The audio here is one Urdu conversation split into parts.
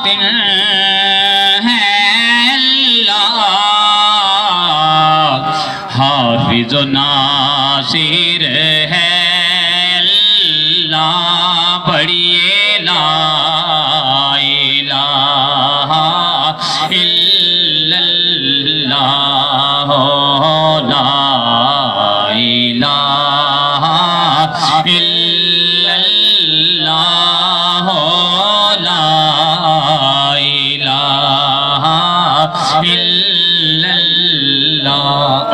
باطن ہے اللہ، حافظ و ناصر ہے اللہ، پڑھیے لا الہ الا اللہ، لا الہ الا اللہ، لا الہ الا اللہ۔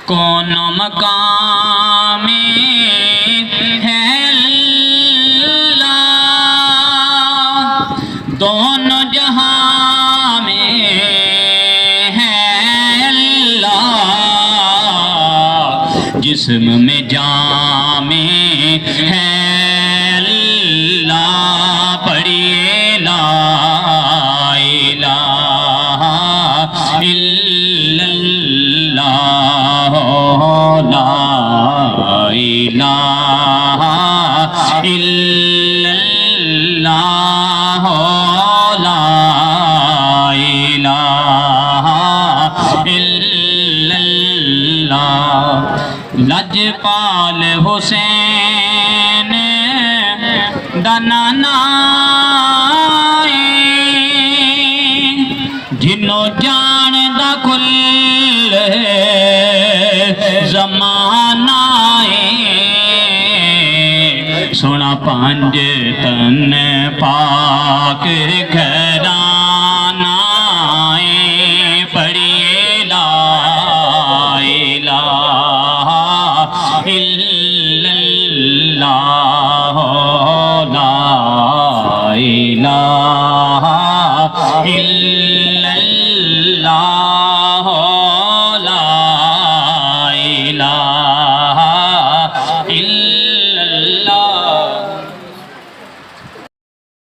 کون مقام ہے اللہ، دونوں جہاں میں ہے اللہ، جسم میں جان میں ہے اللہ، پڑھیے لا الہ الا اللہ، لا الہ الا اللہ، لا الہ الا اللہ۔ لجپال حسین دا نانا جنوں جان دا کل زمانہ سونا پانچ تن پاک گھرانا، پڑھیے لا الہ الا اللہ، لا الہ الا اللہ،